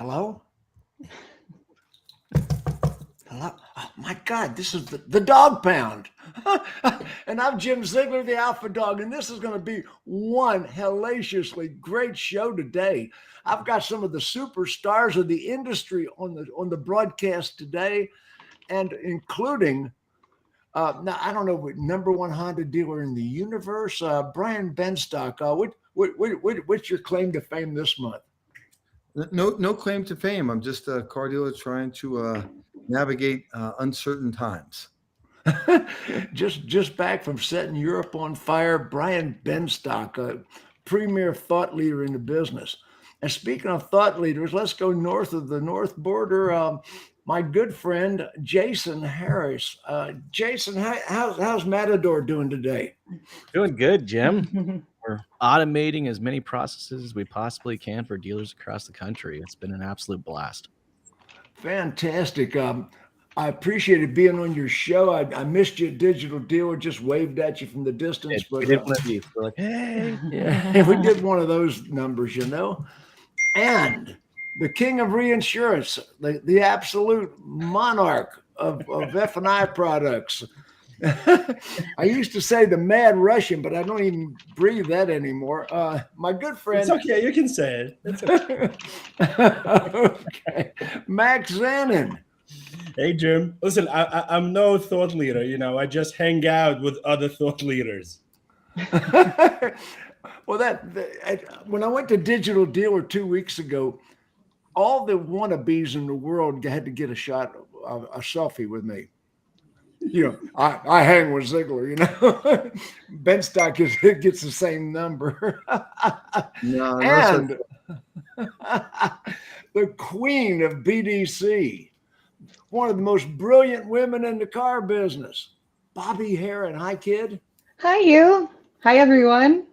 Hello? Hello? Oh, my God, this is the Dawg Pound. And I'm Jim Ziegler, the Alpha Dawg, and this is going to be one hellaciously great show today. I've got some of the superstars of the industry on the broadcast today, and including, now I don't know, what number one Honda dealer in the universe, Brian Benstock. What's your claim to fame this month? No claim to fame. I'm just a car dealer trying to navigate uncertain times. just back from setting Europe on fire, Brian Benstock, a premier thought leader in the business. And speaking of thought leaders, let's go north of the north border. My good friend Jason Harris. Jason, how's Matador doing today? Doing good, Jim. We're automating as many processes as we possibly can for dealers across the country. It's been an absolute blast. Fantastic. I appreciated being on your show. I missed you at Digital Dealer, just waved at you from the distance. We did one of these. We're like, hey. Yeah, we did one of those numbers, you know. And the king of reinsurance, the absolute monarch of F&I products. I used to say the mad Russian, but I don't even breathe that anymore. My good friend. It's okay. You can say it. It's okay. Okay. Max Zanan. Hey, Jim. Listen, I'm no thought leader. You know, I just hang out with other thought leaders. Well, when I went to Digital Dealer 2 weeks ago, all the wannabes in the world had to get a selfie with me. You know, I hang with Ziegler, you know. Benstock gets the same number. No, and the queen of BDC, one of the most brilliant women in the car business, Bobbie Herron. Hi, kid. Hi, you. Hi, everyone.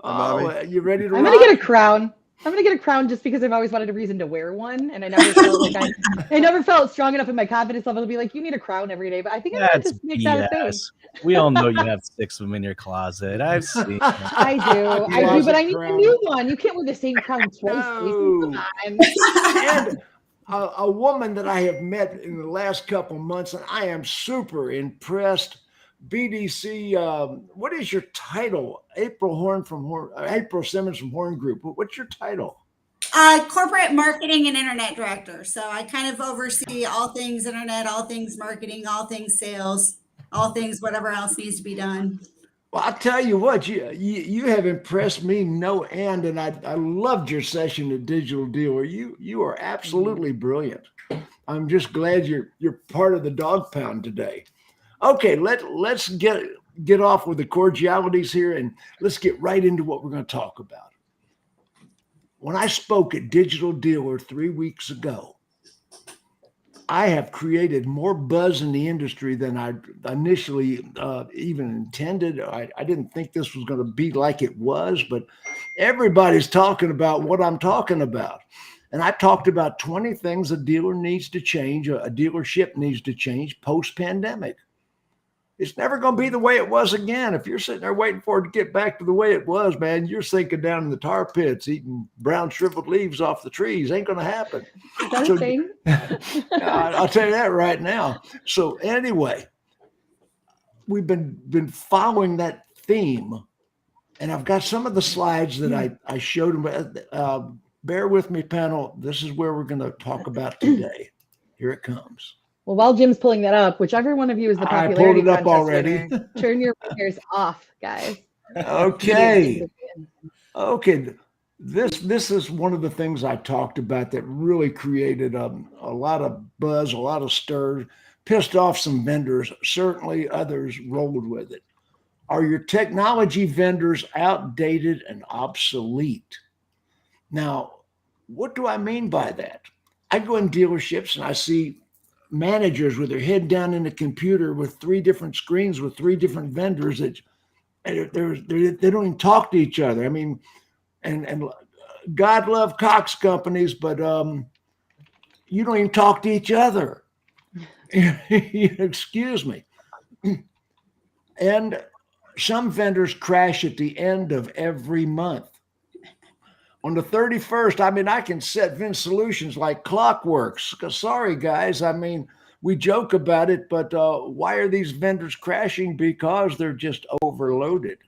Oh, you ready to I'm going to get a crown. I'm going to get a crown just because I've always wanted a reason to wear one. And I never felt like I never felt strong enough in my confidence level to be like, you need a crown every day. But I think I'm going to just make that a thing. We all know you have 6 of them in your closet. I've seen it. I do, but I need a new one. You can't wear the same crown twice. No. Come on. And a woman that I have met in the last couple months, and I am super impressed. BDC, what is your title? April Simmons from Horn Group. What's your title? Corporate marketing and internet director. So I kind of oversee all things internet, all things marketing, all things sales, all things whatever else needs to be done. Well, I'll tell you what, you have impressed me no end, and I loved your session at Digital Dealer. You are absolutely brilliant. I'm just glad you're part of the Dawg Pound today. Okay, let's get off with the cordialities here, and let's get right into what we're going to talk about. When I spoke at Digital Dealer 3 weeks ago, I have created more buzz in the industry than I initially even intended. I didn't think this was going to be like it was, but everybody's talking about what I'm talking about. And I talked about 20 things a dealer needs to change, a dealership needs to change post-pandemic. It's never going to be the way it was again. If you're sitting there waiting for it to get back to the way it was, man, you're sinking down in the tar pits, eating brown shriveled leaves off the trees. Ain't going to happen. That's thing. I'll tell you that right now. So anyway, we've been following that theme, and I've got some of the slides that I showed them. Bear with me, panel. This is where we're going to talk about today. Here it comes. Well, while Jim's pulling that up, whichever one of you is the popularity I pulled it up contest already. winner, turn your fingers off, guys. Okay. This is one of the things I talked about that really created a lot of buzz, a lot of stir, pissed off some vendors. Certainly others rolled with it. Are your technology vendors outdated and obsolete? Now, what do I mean by that? I go in dealerships and I see managers with their head down in the computer with 3 different screens with 3 different vendors that they don't even talk to each other. I mean, and God love Cox companies, but you don't even talk to each other. Excuse me. And some vendors crash at the end of every month. On the 31st, I mean, I can set Vin Solutions like clockworks. 'Cause sorry, guys. I mean, we joke about it, but why are these vendors crashing? Because they're just overloaded.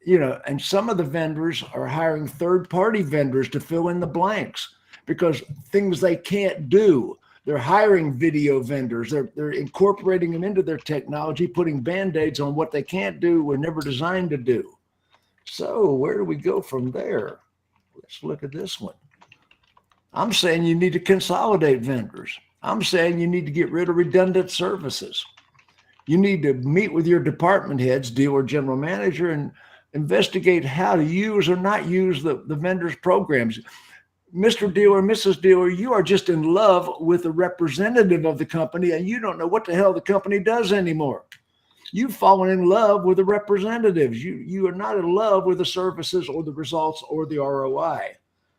You know, and some of the vendors are hiring third-party vendors to fill in the blanks because things they can't do. They're hiring video vendors. They're incorporating them into their technology, putting Band-Aids on what they can't do, were never designed to do. So where do we go from there? Let's look at this one. I'm saying you need to consolidate vendors. I'm saying you need to get rid of redundant services. You need to meet with your department heads, dealer general manager, and investigate how to use or not use the vendor's programs. Mr. Dealer, Mrs. Dealer, you are just in love with the representative of the company and you don't know what the hell the company does anymore. You've fallen in love with the representatives. You are not in love with the services or the results or the ROI.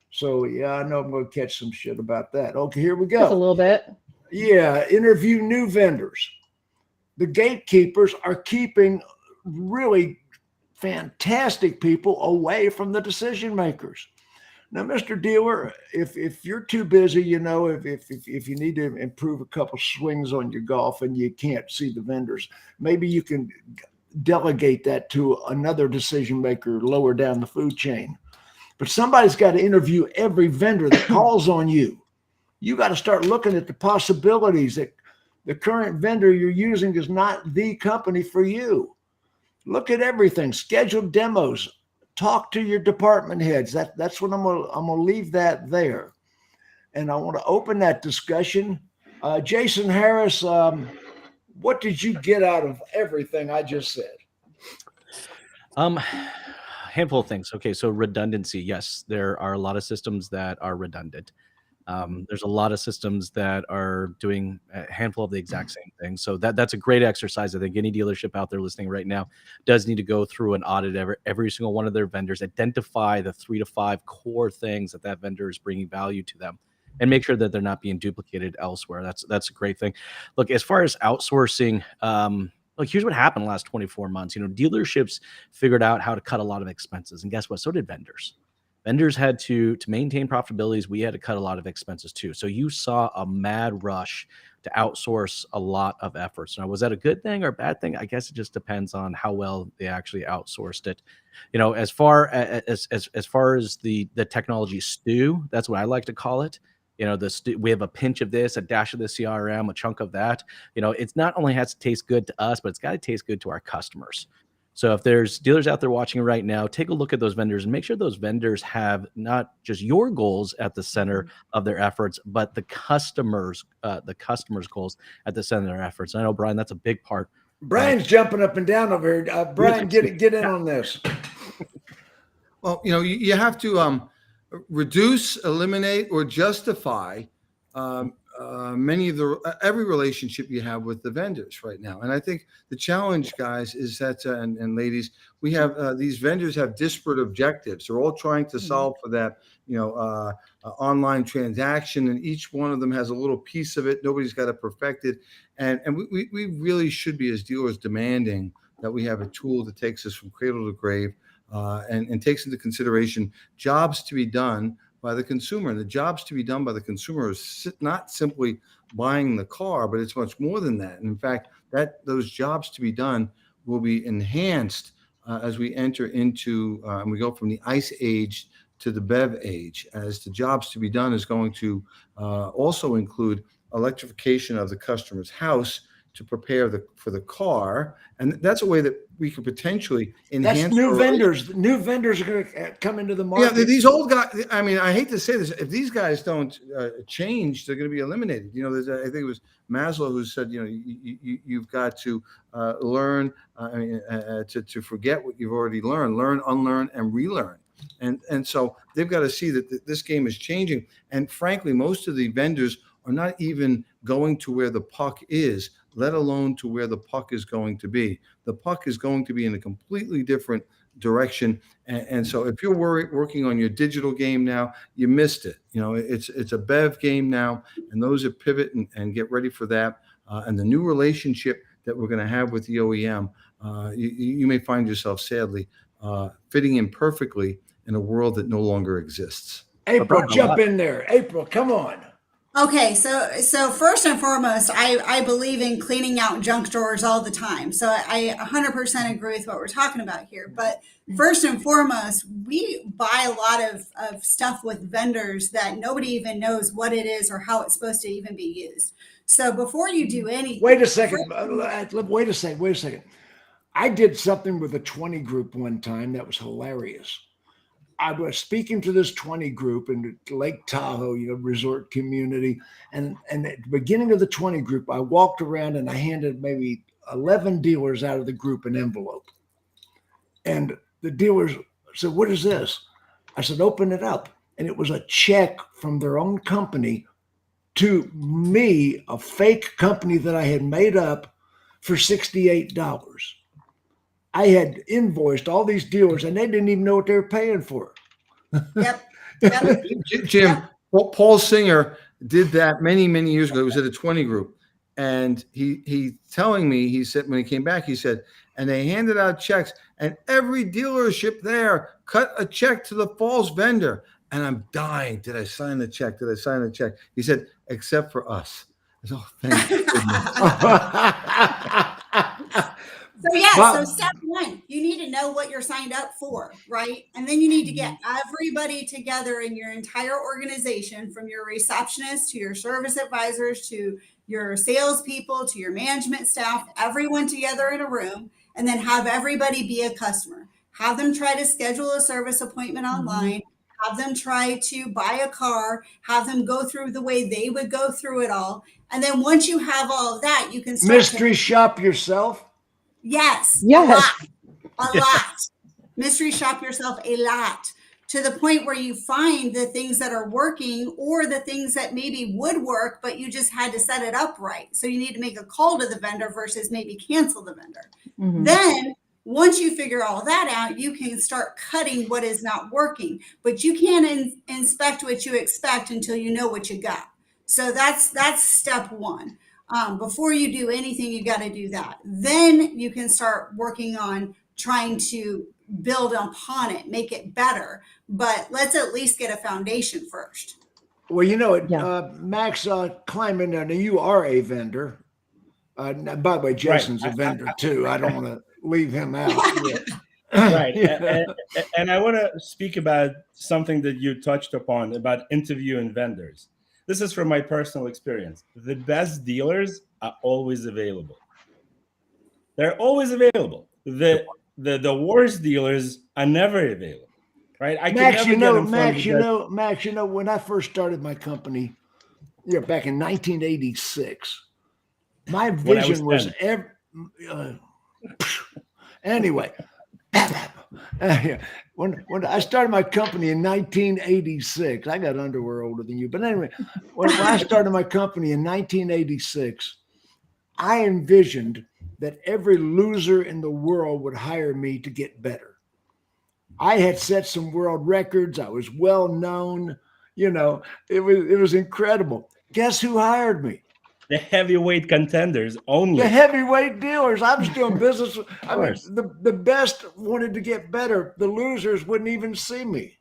So yeah, I know I'm going to catch some shit about that. Okay, here we go. Just a little bit. Yeah, interview new vendors. The gatekeepers are keeping really fantastic people away from the decision makers. Now, Mr. Dealer, if you're too busy, you know, if you need to improve a couple swings on your golf and you can't see the vendors, maybe you can delegate that to another decision maker lower down the food chain. But somebody's got to interview every vendor that calls on you. You got to start looking at the possibilities that the current vendor you're using is not the company for you. Look at everything, schedule demos, talk to your department heads. That's what I'm gonna leave that there. And I want to open that discussion. Jason Harris, what did you get out of everything I just said? Handful of things. Okay, so redundancy. Yes, there are a lot of systems that are redundant. There's a lot of systems that are doing a handful of the exact same thing. So that's a great exercise. I think any dealership out there listening right now does need to go through and audit every single one of their vendors, identify the 3 to 5 core things that vendor is bringing value to them, and make sure that they're not being duplicated elsewhere. That's a great thing. Look, as far as outsourcing, look, here's what happened the last 24 months. You know, dealerships figured out how to cut a lot of expenses, and guess what? So did vendors. Vendors had to maintain profitabilities. We had to cut a lot of expenses too. So you saw a mad rush to outsource a lot of efforts. Now, was that a good thing or a bad thing? I guess it just depends on how well they actually outsourced it. You know, as far as the technology stew, that's what I like to call it. You know, we have a pinch of this, a dash of the CRM, a chunk of that. You know, it's not only has to taste good to us, but it's got to taste good to our customers. So if there's dealers out there watching right now, take a look at those vendors and make sure those vendors have not just your goals at the center of their efforts, but the customers' goals at the center of their efforts. And I know, Brian, that's a big part. Brian's jumping up and down over here. Brian, get in on this. Well, you know, you have to reduce, eliminate, or justify many of every relationship you have with the vendors right now. And I think the challenge, guys, is that and ladies, we have these vendors have disparate objectives. They're all trying to solve for that, you know, online transaction, and each one of them has a little piece of it. Nobody's got it perfected, and we really should be, as dealers, demanding that we have a tool that takes us from cradle to grave and takes into consideration jobs to be done by the consumer. And the jobs to be done by the consumer is not simply buying the car, but it's much more than that. And in fact, those jobs to be done will be enhanced as we enter into and we go from the ICE age to the BEV age, as the jobs to be done is going to also include electrification of the customer's house to prepare for the car. And that's a way that we could potentially enhance. That's new vendors. New vendors are going to come into the market. Yeah, these old guys, I mean, I hate to say this, if these guys don't change, they're going to be eliminated. You know, I think it was Maslow who said, you know, you've got to learn to forget what you've already learned, learn, unlearn, and relearn. And so they've got to see that this game is changing. And frankly, most of the vendors are not even going to where the puck is, let alone to where the puck is going to be. The puck is going to be in a completely different direction. And so if you're working on your digital game now, you missed it. You know, it's a BEV game now, and those are pivot and get ready for that. And the new relationship that we're going to have with the OEM, you may find yourself sadly fitting in perfectly in a world that no longer exists. April, Brian, jump in there. April, come on. Okay, so first and foremost, I believe in cleaning out junk drawers all the time. So I 100% agree with what we're talking about here. But first and foremost, we buy a lot of stuff with vendors that nobody even knows what it is or how it's supposed to even be used. So before you do anything, Wait a second. Wait a second. I did something with a 20 group one time that was hilarious. I was speaking to this 20 group in Lake Tahoe, resort community. And at the beginning of the 20 group, I walked around and I handed maybe 11 dealers out of the group an envelope. And the dealers said, "What is this?" I said, "Open it up." And it was a check from their own company to me, a fake company that I had made up, for $68. I had invoiced all these dealers and they didn't even know what they were paying for. Yep. Jim, Yep. Paul Singer did that many, many years ago. He was at a 20 group. And he telling me, he said, when he came back, he said, and they handed out checks and every dealership there cut a check to the false vendor. And I'm dying. Did I sign the check? Did I sign the check? He said, except for us. I said, oh, thank you. So step one, you need to know what you're signed up for, right? And then you need to get everybody together in your entire organization, from your receptionist to your service advisors to your salespeople to your management staff, everyone together in a room, and then have everybody be a customer. Have them try to schedule a service appointment online. Have them try to buy a car. Have them go through the way they would go through it all. And then once you have all of that, you can start Mystery shop yourself. Yes. Yes. A lot. Mystery shop yourself a lot, to the point where you find the things that are working or the things that maybe would work, but you just had to set it up right. So you need to make a call to the vendor versus maybe cancel the vendor. Then once you figure all that out, you can start cutting what is not working, but you can't inspect what you expect until you know what you got. So that's step one. Before you do anything, you got to do that. Then you can start working on trying to build upon it, make it better. But let's at least get a foundation first. Well, Max, climb in there. Now, you are a vendor. By the way, Jason's a vendor too. I don't want to leave him out. Right. And I want to speak about something that you touched upon about interviewing vendors. This is from my personal experience. The best dealers are always available. They're always available. The worst dealers are never available. Right? Max, when I first started my company, back in 1986, my vision was anyway. When I started my company in 1986, I got underwear older than you. But anyway, when I started my company in 1986, I envisioned that every loser in the world would hire me to get better. I had set some world records. I was well known. It was incredible. Guess who hired me? The heavyweight contenders only. The heavyweight dealers. I was doing business. I mean, the best wanted to get better. The losers wouldn't even see me.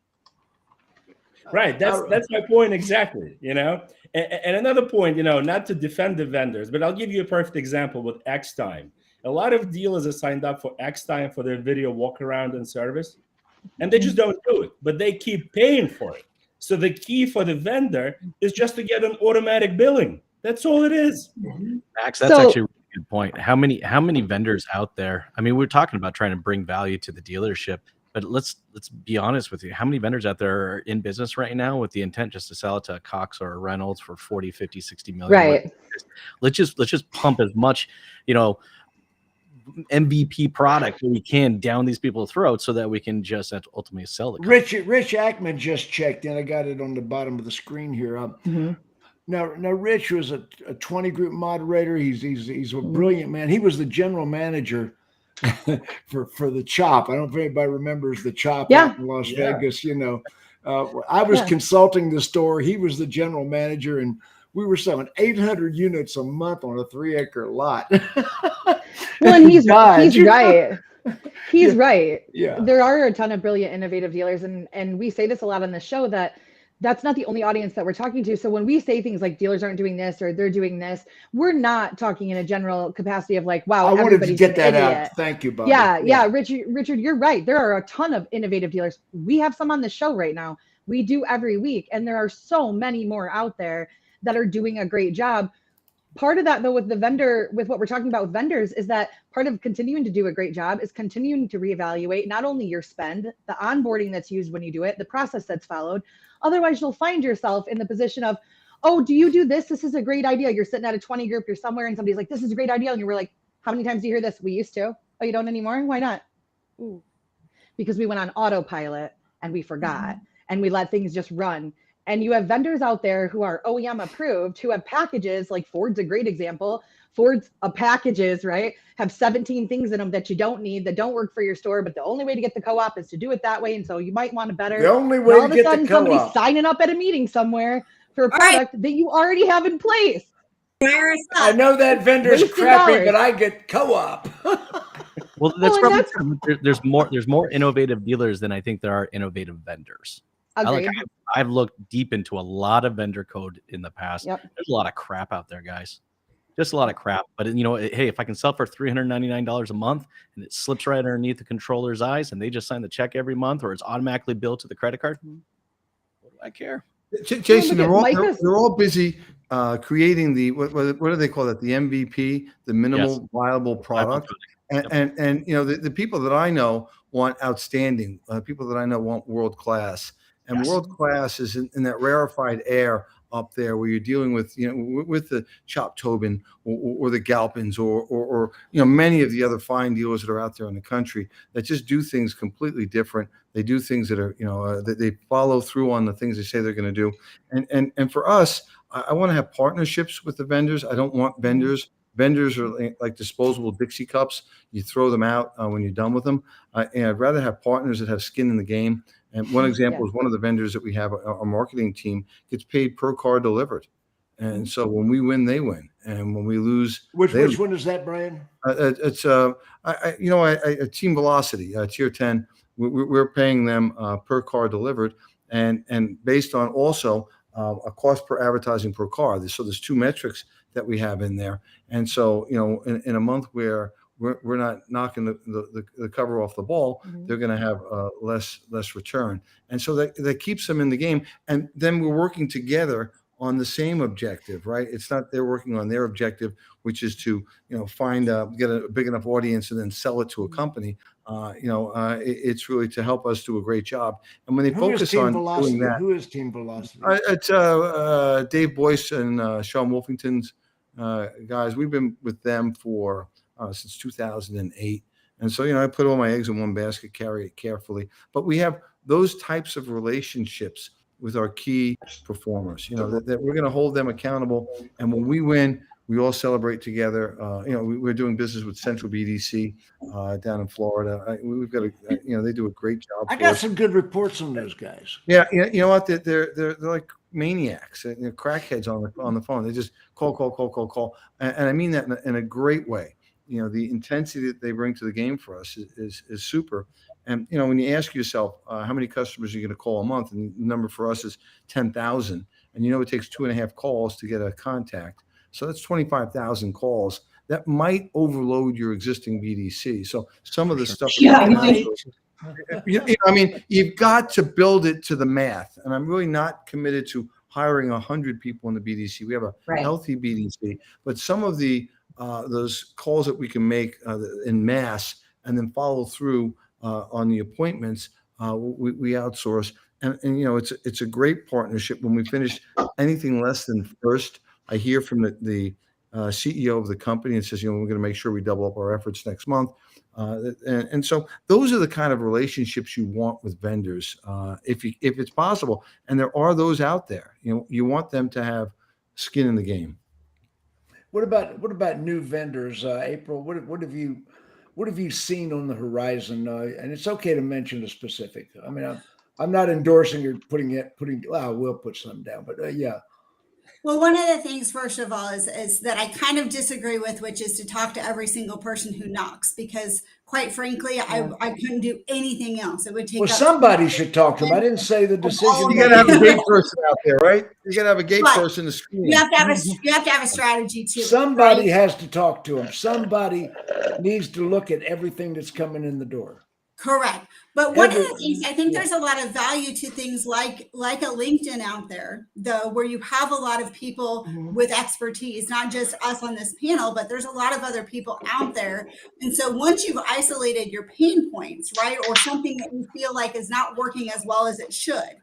Right. That's my point exactly. And another point, not to defend the vendors, but I'll give you a perfect example with X Time. A lot of dealers are signed up for X Time for their video walk around and service, and they just don't do it, but they keep paying for it. So the key for the vendor is just to get an automatic billing. That's all it is. Max, that's actually a really good point. How many vendors out there? I mean, we're talking about trying to bring value to the dealership, but let's be honest with you. How many vendors out there are in business right now with the intent just to sell it to a Cox or a Reynolds for 40, 50, 60 million? Right. Let's just pump as much, MVP product that we can down these people's throats so that we can just ultimately sell it. Rich Ackman just checked in. I got it on the bottom of the screen here. Now, Rich was a 20 group moderator. He's a brilliant man. He was the general manager for the Chop. I don't know if anybody remembers the Chop out in Las Vegas. I was consulting the store. He was the general manager, and we were selling 800 units a month on a 3-acre lot. Well, and he's right. He's Yeah. right. Yeah. There are a ton of brilliant, innovative dealers, and we say this a lot on the show that that's not the only audience that we're talking to. So when we say things like dealers aren't doing this or they're doing this, we're not talking in a general capacity of like, wow, I wanted to everybody's get an that idiot. out. Thank you, Bobbie. Yeah, Richard, you're right. There are a ton of innovative dealers. We have some on the show right now. We do every week, and there are so many more out there that are doing a great job. Part of that, though, with what we're talking about with vendors, is that part of continuing to do a great job is continuing to reevaluate not only your spend, the onboarding that's used when you do it, the process that's followed. Otherwise, you'll find yourself in the position of, oh, do you do this? This is a great idea. You're sitting at a 20 group, you're somewhere, and somebody's like, this is a great idea. And you're like, how many times do you hear this? We used to. Oh, you don't anymore? Why not? Ooh. Because we went on autopilot and we forgot and we let things just run. And you have vendors out there who are OEM approved, who have packages, like Ford's a great example. Ford's packages, right, have 17 things in them that you don't need, that don't work for your store, but the only way to get the co-op is to do it that way. And so you might want to better. The only way all to of a get the sudden, somebody's co-op. signing up at a meeting somewhere for a product that you already have in place. I know that vendor's Wasted crappy, dollars. but I get co-op. Well, that's and probably that's- true. There's more innovative dealers than I think there are innovative vendors. Agreed. I've looked deep into a lot of vendor code in the past. Yep. There's a lot of crap out there, guys. Just a lot of crap. But you know, hey, if I can sell for $399 a month and it slips right underneath the controller's eyes and they just sign the check every month, or it's automatically billed to the credit card, what do I care? Jason, look at they're all busy creating the what do they call it? The MVP, the minimal viable product. And you know, the people that I know want outstanding. People that I know want world class. And world class is in that rarefied air up there where you're dealing with, you know, with the Chop Tobin or the Galpins or you know, many of the other fine dealers that are out there in the country that just do things completely different. They do things that are, you know, that they follow through on the things they say they're going to do. And for us, I want to have partnerships with the vendors. I don't want vendors. Vendors are like disposable Dixie cups. You throw them out when you're done with them. And I'd rather have partners that have skin in the game. And one example is one of the vendors that we have, our marketing team gets paid per car delivered. And so when we win, they win. And when we lose, Which one is that, Brian? It's Team Velocity, Tier 10. We're paying them per car delivered, and based on also a cost per advertising per car. So there's two metrics that we have in there. And so, you know, in a month where we're not knocking the cover off the ball, they're going to have less return. And so that keeps them in the game. And then we're working together on the same objective, right? It's not they're working on their objective, which is to, you know, get a big enough audience and then sell it to a company. It's really to help us do a great job. And when they focus on doing that, who is Team Velocity? It's Dave Boyce and Sean Wolfington's guys. We've been with them for since 2008. And so, you know, I put all my eggs in one basket, carry it carefully. But we have those types of relationships with our key performers, you know, that we're going to hold them accountable. And when we win, we all celebrate together. We're doing business with Central BDC down in Florida. We've got they do a great job. I got some good reports on those guys. Yeah, you know what? They're like maniacs, crackheads on the phone. They just call, and I mean that in a great way. You know, the intensity that they bring to the game for us is super. And, you know, when you ask yourself how many customers are you going to call a month, and the number for us is 10,000, and you know it takes 2.5 calls to get a contact. So that's 25,000 calls. That might overload your existing BDC. So some of the stuff. I mean, you've got to build it to the math. And I'm really not committed to hiring 100 people in the BDC. We have a healthy BDC, but some of the those calls that we can make in mass and then follow through on the appointments, we outsource. And you know, it's a great partnership. When we finish anything less than first, I hear from the CEO of the company and says, you know, we're going to make sure we double up our efforts next month. And so those are the kind of relationships you want with vendors, if it's possible. And there are those out there. You know, you want them to have skin in the game. What about new vendors, April? What have you seen on the horizon? And it's okay to mention a specific. I mean, I'm not endorsing or putting. We'll put some down, but yeah. Well, one of the things, first of all, is that I kind of disagree with, which is to talk to every single person who knocks, because quite frankly, I couldn't do anything else. It would take Well, up somebody should talk to them. I didn't say the decision. You got to have a gate person out there, right? You got to have a gate But person to screen. you have to have a strategy too. Somebody right? has to talk to them. Somebody needs to look at everything that's coming in the door. Correct. But one of the things, I think there's a lot of value to things like a LinkedIn out there, though, where you have a lot of people with expertise, not just us on this panel, but there's a lot of other people out there. And so once you've isolated your pain points, right, or something that you feel like is not working as well as it should,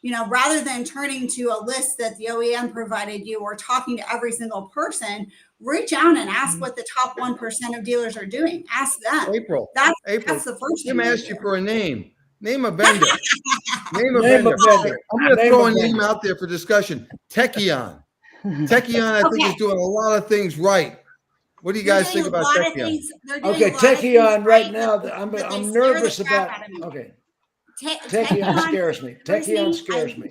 you know, rather than turning to a list that the OEM provided you or talking to every single person, reach out and ask what the top 1% of dealers are doing. Ask them. April. That's the first Jim thing. asked you for a name. Name a vendor. Name a Name vendor. a vendor. I'm going to Name throw a a name vendor. out there for discussion. Techion. Techion, I think, Okay. is doing a lot of things right. What do you guys think about Techion? Okay, Techion right now, I'm nervous about. Okay, Techion scares me. Techion scares me.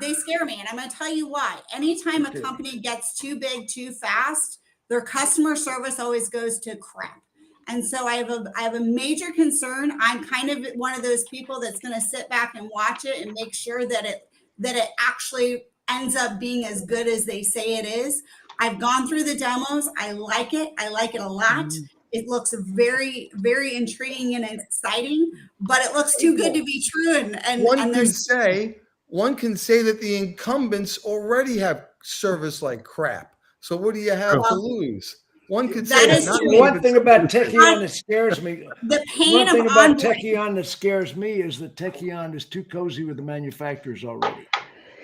They scare me, and I'm going to tell you why. Anytime a company gets too big too fast, their customer service always goes to crap. And so I have a major concern. I'm kind of one of those people that's going to sit back and watch it and make sure that it actually ends up being as good as they say it is. I've gone through the demos. I like it. I like it a lot. It looks very, very intriguing and exciting, but it looks too good to be true. And one can say that the incumbents already have service like crap. So what do you have to lose? One could say that is not true. One thing about Techion that scares me. The pain One thing of about onboarding. Techion that scares me is that Techion is too cozy with the manufacturers already.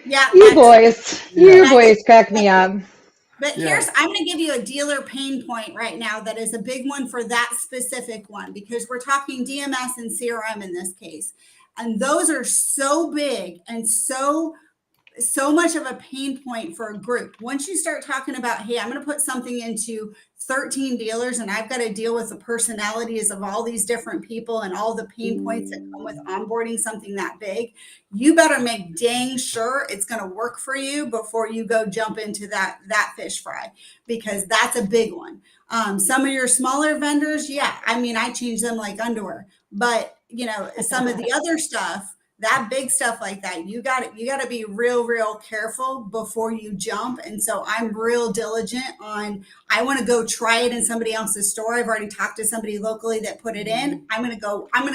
Yeah, You boys crack me up. But I'm going to give you a dealer pain point right now that is a big one for that specific one, because we're talking DMS and CRM in this case. And those are so big and so much of a pain point for a group. Once you start talking about, hey, I'm going to put something into 13 dealers and I've got to deal with the personalities of all these different people and all the pain points that come with onboarding something that big, you better make dang sure it's going to work for you before you go jump into that fish fry, because that's a big one. Some of your smaller vendors, I change them like underwear, but some of the other stuff, that big stuff like that, you got to be real careful before you jump. And so I'm real diligent on, I want to go try it in somebody else's store. I've already talked to somebody locally that put it in. I'm going to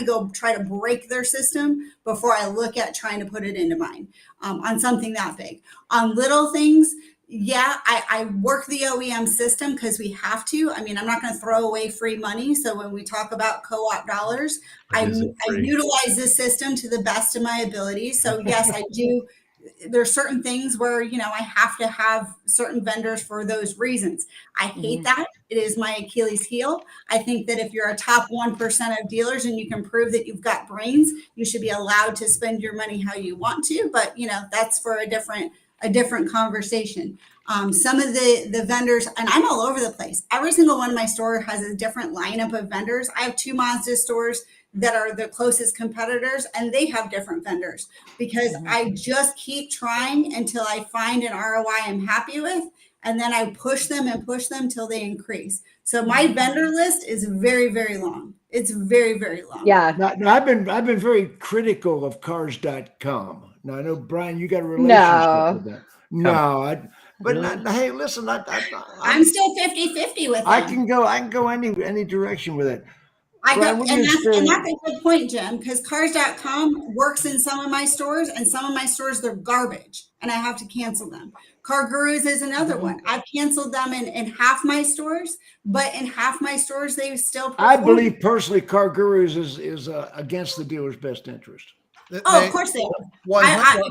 go try to break their system before I look at trying to put it into mine, on something that big. On little things, I work the OEM system because we have to. I'm not going to throw away free money. So when we talk about co-op dollars, I utilize this system to the best of my ability. So yes, I do. There's certain things where, I have to have certain vendors for those reasons. I hate that. It is my Achilles heel. I think that if you're a top 1% of dealers and you can prove that you've got brains, you should be allowed to spend your money how you want to. But, that's for a different conversation. Some of the vendors, and I'm all over the place. Every single one of my store has a different lineup of vendors. I have 2 Mazda stores that are the closest competitors, and they have different vendors, because I just keep trying until I find an ROI I'm happy with. And then I push them till they increase. So my vendor list is very, very long. It's very, very long. Yeah. Now, I've been very critical of cars.com. Now I know, Brian, you got a relationship with that. Hey, listen, I'm still 50-50 with them. I can go any direction with it. And that's a good point, Jim, because cars.com works in some of my stores, and some of my stores, they're garbage and I have to cancel them. Car Gurus is another one. I've canceled them in half my stores, but in half my stores, they still perform. I believe personally Car Gurus is against the dealer's best interest. Of course they are.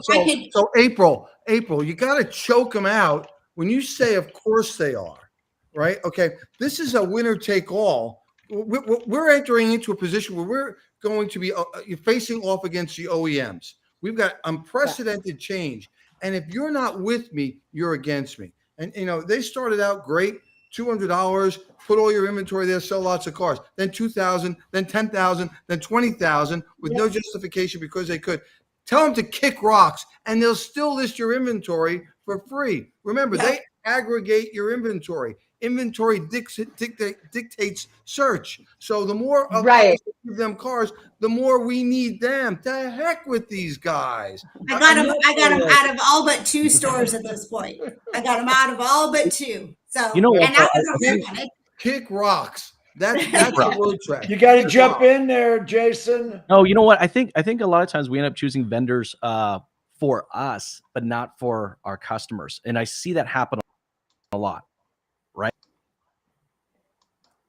So April, you got to choke them out when you say, of course they are, right? Okay, this is a winner take all. We're entering into a position where we're going to be facing off against the OEMs. We've got unprecedented change. And if you're not with me, you're against me. And, they started out great, $200, put all your inventory there, sell lots of cars. Then 2,000, then 10,000, then 20,000 with no justification because they could. Tell them to kick rocks, and they'll still list your inventory for free. Remember, they aggregate your inventory. Inventory dictates search. So the more of us give them cars, the more we need them. To heck with these guys. I got them out of all but 2 stores at this point. I got them out of all but 2. So You know what, and that though, was a money. Kick rocks. That's the word track. You got to jump in there, Jason. No, you know what? I think a lot of times we end up choosing vendors for us, but not for our customers, and I see that happen a lot, right?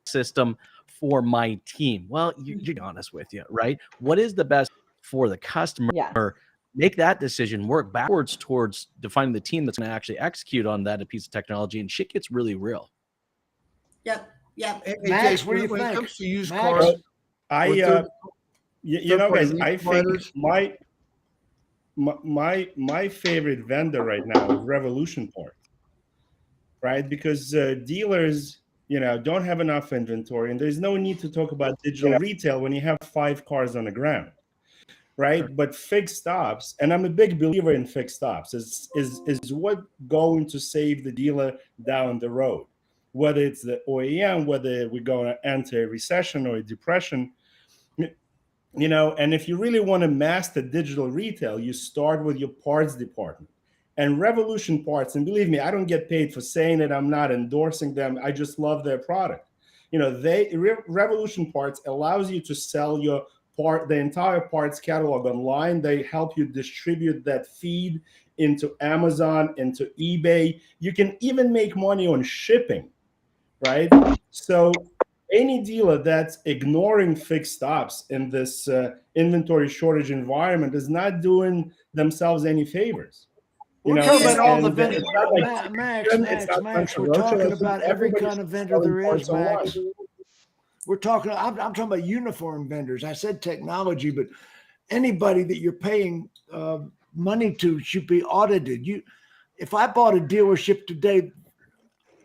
System for my team. Well, you're honest with you, right? What is the best for the customer? Yeah. Make that decision. Work backwards towards defining the team that's going to actually execute on that piece of technology, and shit gets really real. Yep. Hey, Max, Jake, what do you when think? it comes to used Max? cars, You know, guys, I think providers? my favorite vendor right now is Revolution Part, right? Because dealers, don't have enough inventory, and there's no need to talk about digital retail when you have 5 cars on the ground, right? Sure. But fixed stops, and I'm a big believer in fixed stops, is what going to save the dealer down the road, whether it's the OEM, whether we're going to enter a recession or a depression. And if you really want to master digital retail, you start with your parts department. And Revolution Parts, and believe me, I don't get paid for saying it. I'm not endorsing them. I just love their product. Revolution Parts allows you to sell the entire parts catalog online. They help you distribute that feed into Amazon, into eBay. You can even make money on shipping, right? So any dealer that's ignoring fixed stops in this inventory shortage environment is not doing themselves any favors. We're talking about all the and vendors. it's not like Max, we're talking about every kind of vendor there is, Max. I'm talking about uniform vendors. I said technology, but anybody that you're paying money to should be audited. If I bought a dealership today,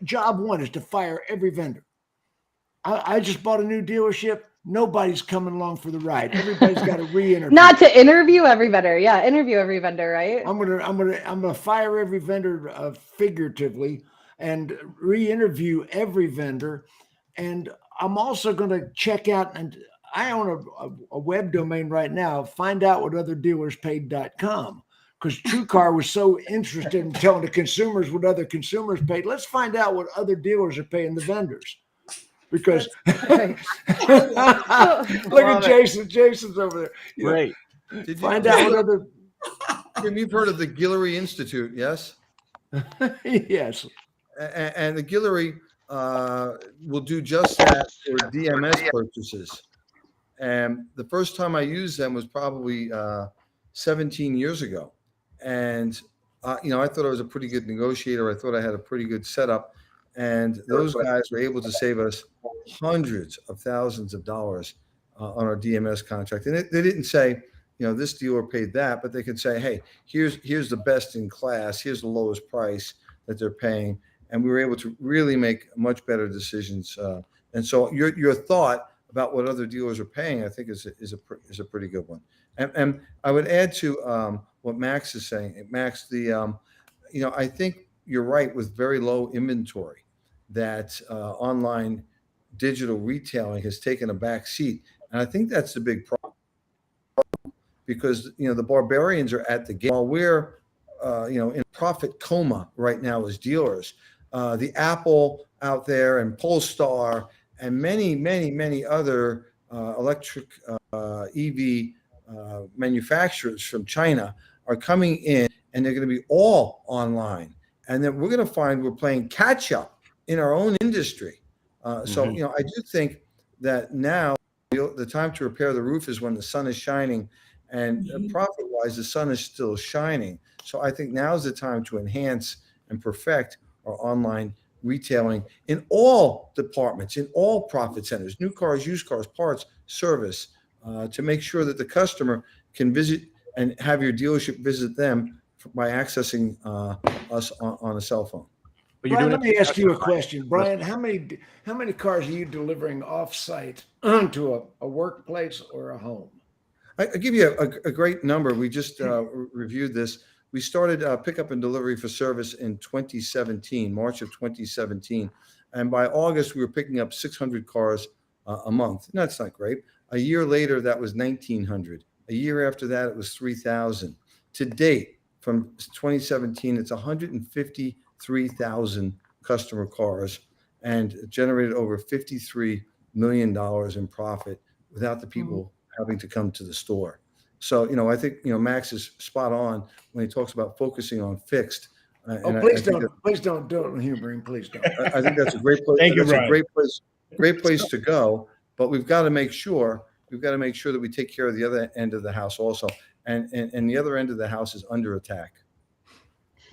job one is to fire every vendor. I just bought a new dealership. Nobody's coming along for the ride. Everybody's got to re-interview. Not to interview every vendor. Yeah, interview every vendor, right? I'm gonna fire every vendor figuratively and re-interview every vendor. And I'm also gonna check out, and I own a web domain right now, findoutwhatotherdealerspaid.com, because TrueCar was so interested in telling the consumers what other consumers paid. Let's find out what other dealers are paying the vendors. Because look at Jason. Jason's over there. Right. Find out what other. You've heard of the Guillory Institute, yes? Yes. And the Guillory will do just that for DMS purchases. And the first time I used them was probably 17 years ago. And, I thought I was a pretty good negotiator. I thought I had a pretty good setup. And those guys were able to save us hundreds of thousands of dollars on our DMS contract. And they didn't say, this dealer paid that, but they could say, hey, here's the best in class. Here's the lowest price that they're paying. And we were able to really make much better decisions. And so your thought about what other dealers are paying, I think is a pretty good one. And I would add to what Max is saying. Max, I think you're right with very low inventory that online digital retailing has taken a back seat. And I think that's the big problem because, the barbarians are at the game while we're, in profit coma right now as dealers. The Apple out there and Polestar and many, many, many other electric EV manufacturers from China are coming in, and they're going to be all online. And then we're going to find we're playing catch up in our own industry. So, I do think that now the time to repair the roof is when the sun is shining, and profit-wise, the sun is still shining. So I think now is the time to enhance and perfect our online retailing in all departments, in all profit centers, new cars, used cars, parts, service, to make sure that the customer can visit and have your dealership visit them by accessing us on a cell phone. But Brian, let me ask you a question. Brian, how many cars are you delivering off-site to a workplace or a home? I'll give you a great number. We just reviewed this. We started pickup and delivery for service in 2017, March of 2017. And by August, we were picking up 600 cars a month. No, that's not great. A year later, that was 1,900. A year after that, it was 3,000. To date, from 2017, it's 153,000 customer cars and generated over $53 million in profit without the people having to come to the store. So, I think, Max is spot on when he talks about focusing on fixed. Please don't do it, Hubert. Please don't. I think that's a great place. Thank you, that's a Brian. great place to go. But we've got to make sure that we take care of the other end of the house also. And the other end of the house is under attack.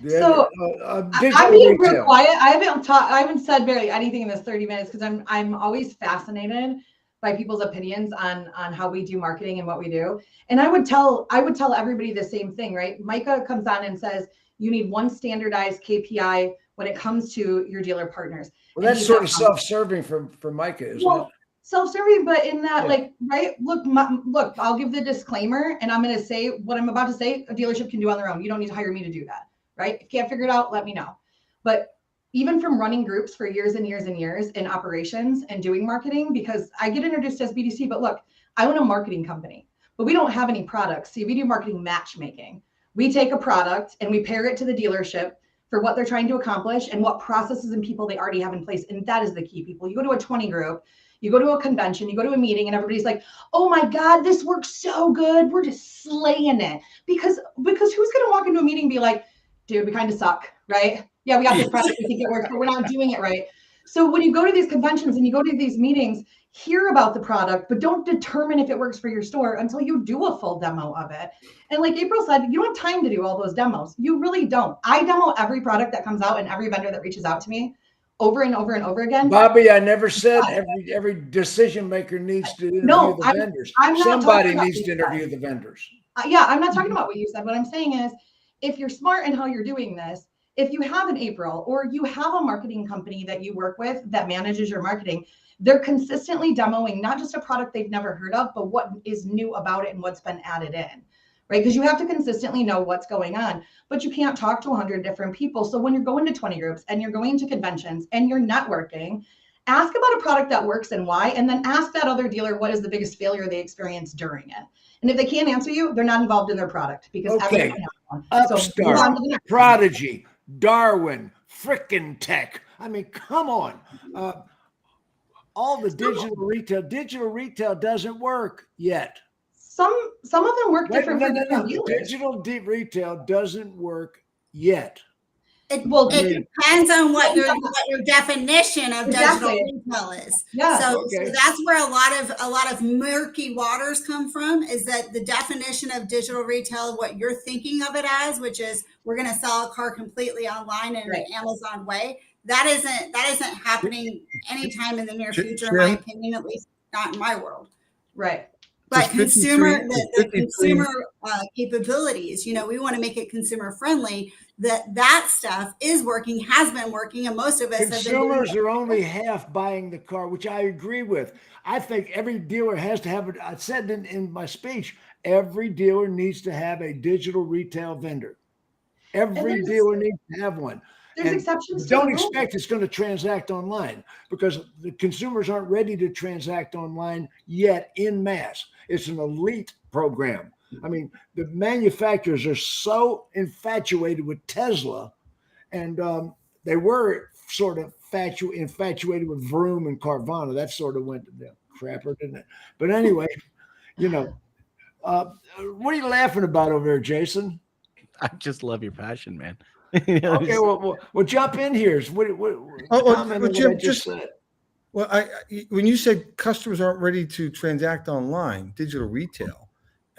So I'm being real quiet. I haven't said barely anything in this 30 minutes because I'm always fascinated by people's opinions on how we do marketing and what we do. And I would tell everybody the same thing, right? Micah comes on and says you need one standardized KPI when it comes to your dealer partners. Well, that's sort of self-serving for Micah, isn't it? Self-serving, but in that, right? Look, I'll give the disclaimer, and I'm going to say what I'm about to say. A dealership can do on their own. You don't need to hire me to do that, right? If you can't figure it out, let me know. But even from running groups for years and years and years in operations and doing marketing, because I get introduced as BDC, but look, I own a marketing company, but we don't have any products. See, we do marketing matchmaking. We take a product and we pair it to the dealership for what they're trying to accomplish and what processes and people they already have in place. And that is the key, people. You go to a 20 group, you go to a convention, you go to a meeting, and everybody's like, oh my God, this works so good. We're just slaying it. Because who's going to walk into a meeting and be like, dude, we kind of suck, right? Yeah, we got this product, we think it works, but we're not doing it right. So when you go to these conventions and you go to these meetings, hear about the product, but don't determine if it works for your store until you do a full demo of it. And like April said, you don't have time to do all those demos. You really don't. I demo every product that comes out and every vendor that reaches out to me over and over and over again. Bobbie, I never said every decision maker needs to interview the vendors. Somebody needs to interview the vendors. Yeah, I'm not talking about what you said. What I'm saying is, if you're smart in how you're doing this, if you have an April or you have a marketing company that you work with that manages your marketing, they're consistently demoing not just a product they've never heard of, but what is new about it and what's been added in, right? Because you have to consistently know what's going on, but you can't talk to 100 different people. So when you're going to 20 groups and you're going to conventions and you're networking, ask about a product that works and why, and then ask that other dealer what is the biggest failure they experienced during it. And if they can't answer you, they're not involved in their product because everyone has one. Upstart, Prodigy, Darwin, frickin' Tech. I mean, come on. All the digital retail doesn't work yet. Some of them work different for different dealers. Digital retail doesn't work yet. It depends on what your definition of digital retail is. Yeah. So that's where a lot of murky waters come from, is that the definition of digital retail, what you're thinking of it as, which is we're going to sell a car completely online in an Amazon way. That isn't happening anytime in the near future, in my opinion, at least not in my world. Right. But consumer capabilities, we want to make it consumer friendly. That stuff is working, has been working, and most of us consumers are only half buying the car, which I agree with. I think every dealer has to have it. I said in my speech, every dealer needs to have a digital retail vendor. Every dealer needs to have one. There's exceptions. Don't expect it's going to transact online because the consumers aren't ready to transact online yet in mass. It's an elite program. I mean, the manufacturers are so infatuated with Tesla, and they were sort of infatuated with Vroom and Carvana. That sort of went to the crapper, didn't it? But anyway, what are you laughing about over there, Jason? I just love your passion, man. Okay, well, jump in here. When you said customers aren't ready to transact online, digital retail,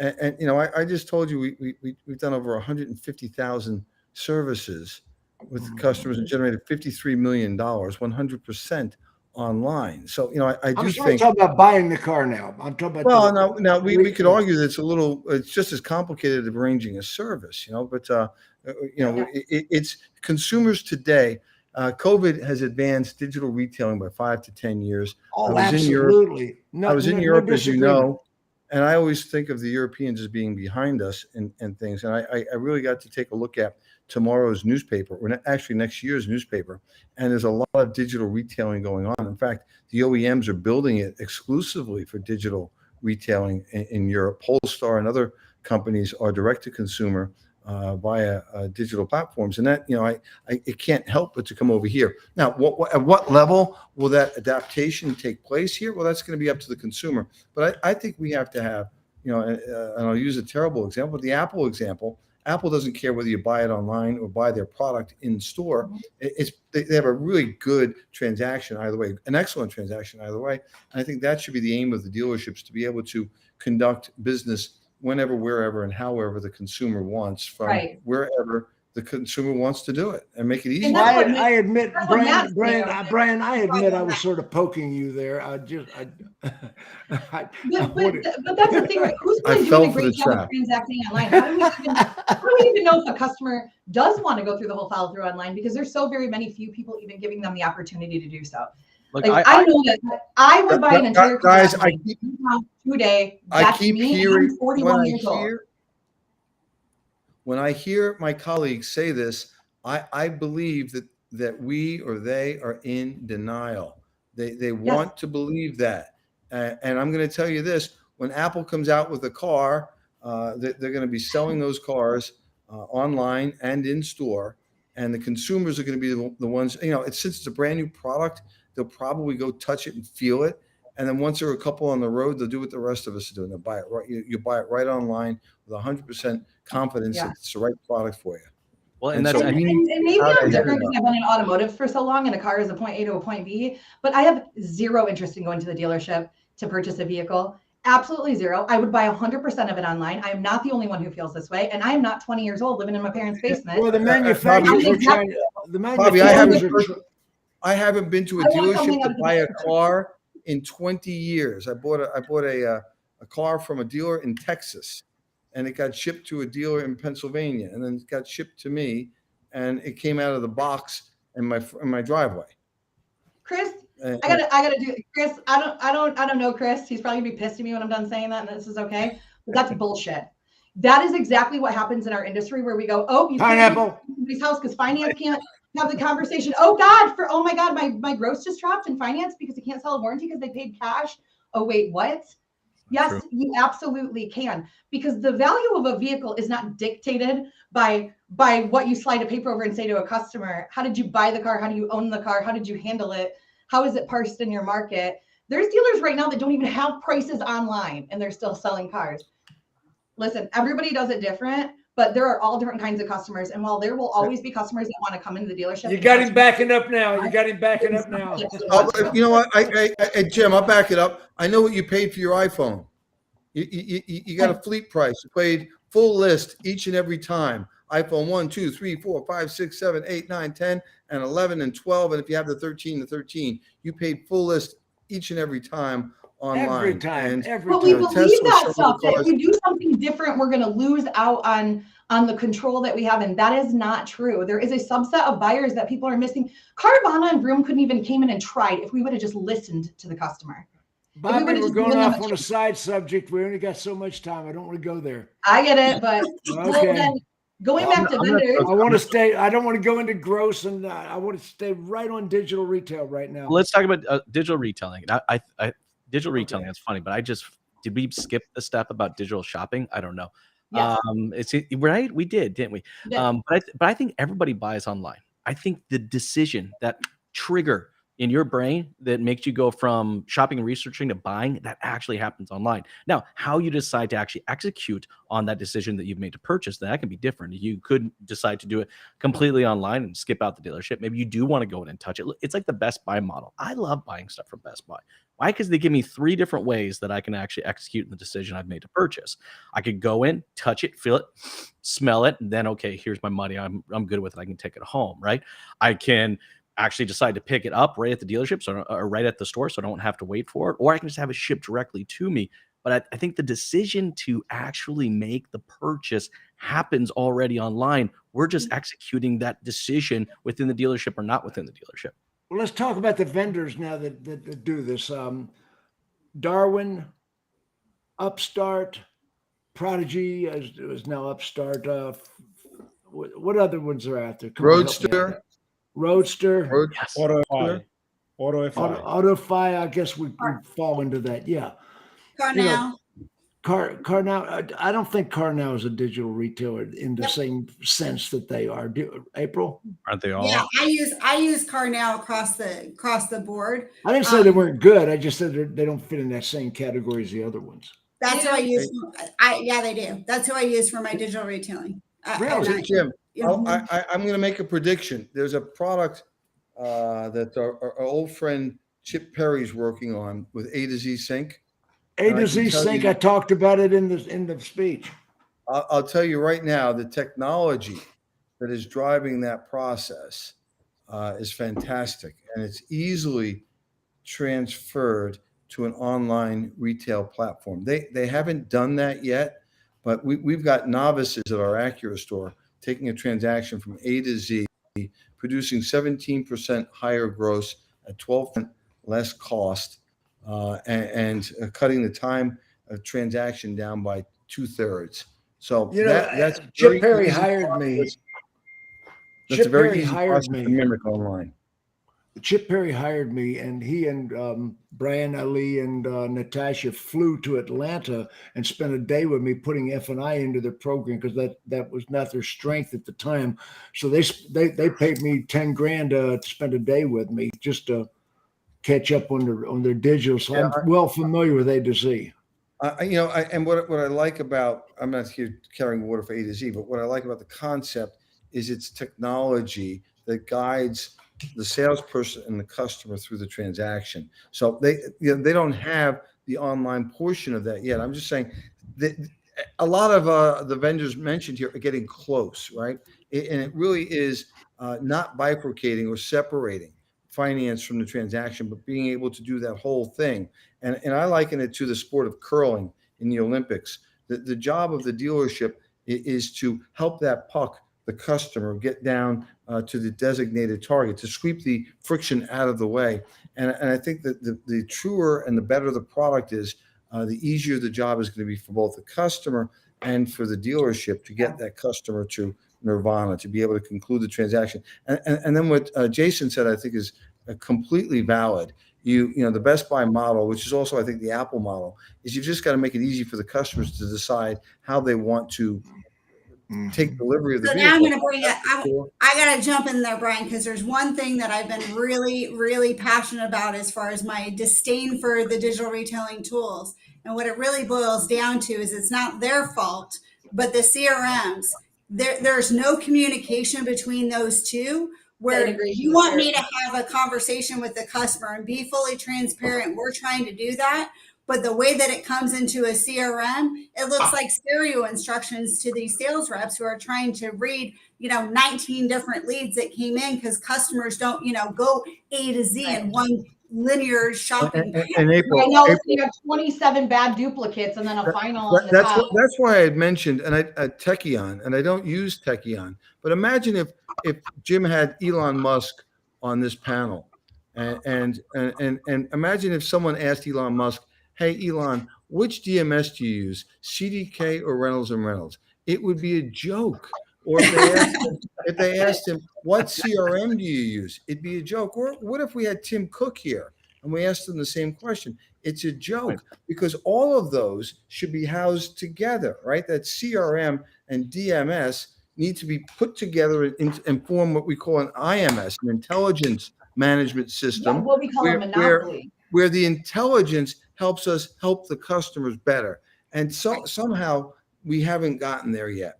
and I just told you we've done over 150,000 services with customers and generated $53 million, 100% online. So I do think. I'm talking about buying the car now. I'm talking about. Now we could argue that it's just as complicated as arranging a service, but. It's consumers today. COVID has advanced digital retailing by 5 to 10 years. Oh, absolutely. I was in Europe, as you know, And I always think of the Europeans as being behind us and things. And I really got to take a look at tomorrow's newspaper, or actually next year's newspaper. And there's a lot of digital retailing going on. In fact, the OEMs are building it exclusively for digital retailing in Europe. Polestar and other companies are direct to consumer via digital platforms. And that, it can't help but to come over here. Now, at what level will that adaptation take place here? Well, that's going to be up to the consumer. But I think we have to have, and I'll use a terrible example, the Apple example. Apple doesn't care whether you buy it online or buy their product in store. They have a really good transaction either way, an excellent transaction either way. And I think that should be the aim of the dealerships, to be able to conduct business whenever, wherever, and however the consumer wants, from wherever the consumer wants to do it, and make it easy. I admit, Brian, I admit I was sort of poking you there. But that's the thing, right? Who's going to do a great job of transacting online? How do we even know if a customer does want to go through the whole follow through online? Because there's so very many few people even giving them the opportunity to do so. Look, I know that I would buy an entire guys, today. I keep hearing, I'm 41 years old. When I hear my colleagues say this, I believe that we or they are in denial. They want to believe that. And I'm going to tell you this, when Apple comes out with a car, they're going to be selling those cars online and in store. And the consumers are going to be the ones, since it's a brand new product, they'll probably go touch it and feel it. And then once there are a couple on the road, they'll do what the rest of us are doing. They'll buy it right. You buy it right online with 100% confidence that it's the right product for you. Well, and maybe I'm different because I've been in automotive for so long, and a car is a point A to a point B. But I have zero interest in going to the dealership to purchase a vehicle. Absolutely zero. I would buy 100% of it online. I am not the only one who feels this way, and I am not 20 years old living in my parents' basement. Well, the manufacturers are trying. Bobby, I haven't been to a dealership to buy a car in 20 years. I bought a car from a dealer in Texas, and it got shipped to a dealer in Pennsylvania, and then it got shipped to me, and it came out of the box in my driveway. Chris, I gotta do Chris. I don't know Chris. He's probably gonna be pissed at me when I'm done saying that, and this is okay. But that's bullshit. That is exactly what happens in our industry, where we go, you pineapple somebody's house because finance can't have the conversation. Oh my God, my gross just dropped in finance because they can't sell a warranty because they paid cash. Oh wait, what? Yes, true. You absolutely can, because the value of a vehicle is not dictated by what you slide a paper over and say to a customer. How did you buy the car? How do you own the car? How did you handle it? How is it parsed in your market? There's dealers right now that don't even have prices online, and they're still selling cars. Listen, everybody does it different, but there are all different kinds of customers. And while there will always be customers that want to come into the dealership. You got him backing up now. You know what? Jim, I'll back it up. I know what you paid for your iPhone. You got a fleet price. You paid full list each and every time. iPhone 1, 2, 3, 4, 5, 6, 7, 8, 9, 10, and 11 and 12. And if you have the 13, you paid full list each and every time online. Every time. But we believe that stuff, that if we do something different, we're going to lose out on the control that we have. And that is not true. There is a subset of buyers that people are missing. Carvana and Vroom couldn't even came in and tried if we would have just listened to the customer. Bobbie, we're going off on a side subject. We only got so much time. I don't want to go there. I get it, but okay. Then going back to vendors. I want to stay. I don't want to go into gross, and I want to stay right on digital retail right now. Let's talk about digital retailing. Digital retailing, that's funny, but did we skip the step about digital shopping? I don't know. Yes. It's right. We did, didn't we? Yeah. But I think everybody buys online. I think the decision, that trigger in your brain that makes you go from shopping and researching to buying, that actually happens online. Now, how you decide to actually execute on that decision that you've made to purchase, that can be different. You could decide to do it completely online and skip out the dealership. Maybe you do want to go in and touch it. It's like the Best Buy model. I love buying stuff from Best Buy. Why? Because they give me 3 different ways that I can actually execute the decision I've made to purchase. I could go in, touch it, feel it, smell it, and then, okay, here's my money. I'm good with it. I can take it home, right? I can actually decide to pick it up right at the dealership or right at the store, so I don't have to wait for it, or I can just have it shipped directly to me. But I think the decision to actually make the purchase happens already online. We're just executing that decision within the dealership or not within the dealership. Well, let's talk about the vendors now that do this. Darwin, Upstart, Prodigy is now Upstart. What other ones are out there? Come on, help me out. Roadster. Roadster. Yes. AutoFi. AutoFi. AutoFi, I guess we fall into that. Yeah. Car You know, now. Car now. I don't think Car now is a digital retailer in the same sense that they are. April? Aren't they all? Yeah, I use Car now across the board. I didn't say they weren't good. I just said they don't fit in that same category as the other ones. That's who I use. Yeah, they do. That's who I use for my digital retailing. Really? Jim, I'm going to make a prediction. There's a product that our old friend Chip Perry's working on with A to Z Sync. A to Z Sync. I talked about it in the speech. I'll tell you right now, the technology that is driving that process is fantastic, and it's easily transferred to an online retail platform. They haven't done that yet, but we've got novices at our Acura store taking a transaction from A to Z, producing 17% higher gross at 12% less cost, and cutting the time of transaction down by 2/3. So that's Chip Perry hired me. That's a very easy process to mimic online. Chip Perry hired me, and he and Brian Ali and Natasha flew to Atlanta and spent a day with me putting F&I into their program because that was not their strength at the time. So they paid me $10 grand to spend a day with me just to catch up on their digital. So I'm well familiar with A to Z. And what I like about, I'm not here carrying water for A to Z, but what I like about the concept is its technology that guides the salesperson and the customer through the transaction. So they don't have the online portion of that yet. I'm just saying that a lot of the vendors mentioned here are getting close, right? And it really is not bifurcating or separating finance from the transaction, but being able to do that whole thing. And I liken it to the sport of curling in the Olympics. The job of the dealership is to help that puck, the customer, get down to the designated target, to sweep the friction out of the way. And I think that the truer and the better the product is, the easier the job is going to be for both the customer and for the dealership to get that customer to nirvana, to be able to conclude the transaction. And then what Jason said, I think, is completely valid. The Best Buy model, which is also, I think, the Apple model, is you've just got to make it easy for the customers to decide how they want to take delivery of the vehicle. Now I'm going to bring it. I got to jump in there, Brian, because there's one thing that I've been really, really passionate about as far as my disdain for the digital retailing tools. And what it really boils down to is it's not their fault, but the CRMs. There's no communication between those two. Where you want me to have a conversation with the customer and be fully transparent. We're trying to do that. But the way that it comes into a CRM, it looks like stereo instructions to these sales reps who are trying to read, 19 different leads that came in because customers don't, go A to Z in one linear shopping. And April, I know you have 27 bad duplicates and then a final. That's why I had mentioned, and Techion, and I don't use Techion, but imagine if Jim had Elon Musk on this panel, and imagine if someone asked Elon Musk, "Hey Elon, which DMS do you use, CDK or Reynolds and Reynolds?" It would be a joke. Or if they asked him, "What CRM do you use?" It'd be a joke. Or what if we had Tim Cook here and we asked him the same question? It's a joke because all of those should be housed together, right? That CRM and DMS need to be put together and form what we call an IMS, an intelligence management system. Yeah, what we call a monopoly. Where the intelligence helps us help the customers better. And somehow we haven't gotten there yet.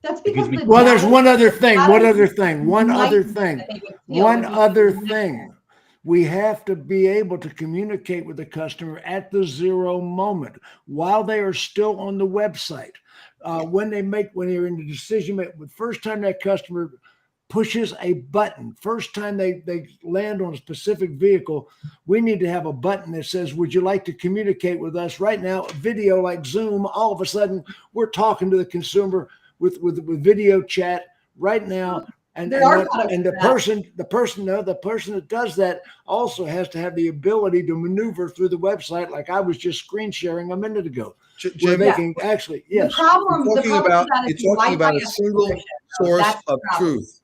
That's because there's one other thing. One other thing. We have to be able to communicate with the customer at the zero moment while they are still on the website. When you're in the decision making, the first time that customer pushes a button, first time they land on a specific vehicle, we need to have a button that says, "Would you like to communicate with us right now?" Video like Zoom, all of a sudden we're talking to the consumer with video chat right now And, There and, are the, products and for the person that does that also has to have the ability to maneuver through the website, like I was just screen sharing a minute ago, where Jim, they Yeah. can actually, The yes. problem with you're talking Wi-Fi about a is single censorship, though. source That's the of problem. truth.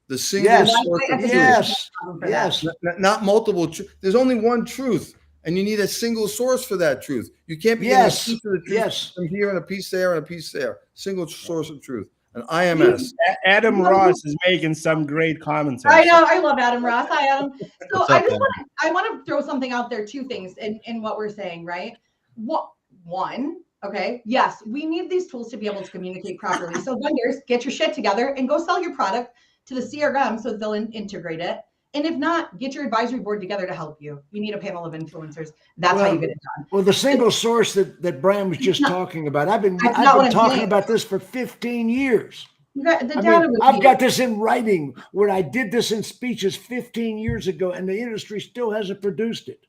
The single Yes, source of truth. yes, For that. yes. Not multiple truths. There's only one truth, and you need a single source for that truth. You can't be getting a Yes, piece of the truth yes. from here and a piece there and a piece there. Single source of truth. An IMS. Adam Ross is making some great comments. on I know. this. I love Adam Ross. Hi, Adam. So What's I up, just Adam? want to throw something out there. Two things in what we're saying, right? One, okay, yes, we need these tools to be able to communicate properly. So vendors, get your shit together and go sell your product to the CRM so they'll integrate it. And if not, get your advisory board together to help you. You need a panel of influencers. That's how you get it done. Well, the single source that Brian was just not- talking about, I've been that's not what I'm talking saying. about this for 15 years. The I data mean, would I've be- got this in writing when I did this in speeches 15 years ago, and the industry still hasn't produced it.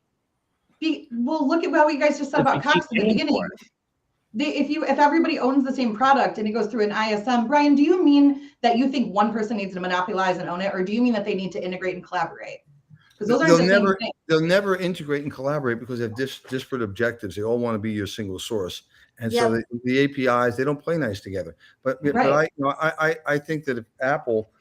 Well, look at what you guys just said about Cox in the beginning. If everybody owns the same product and it goes through an ISM, Brian, do you mean that you think one person needs to monopolize and own it, or do you mean that they need to integrate and collaborate? Because those aren't the same thing. They'll never integrate and collaborate because they have disparate objectives. They all want to be your single source. And so the APIs, they don't play nice together. But I think that if Apple,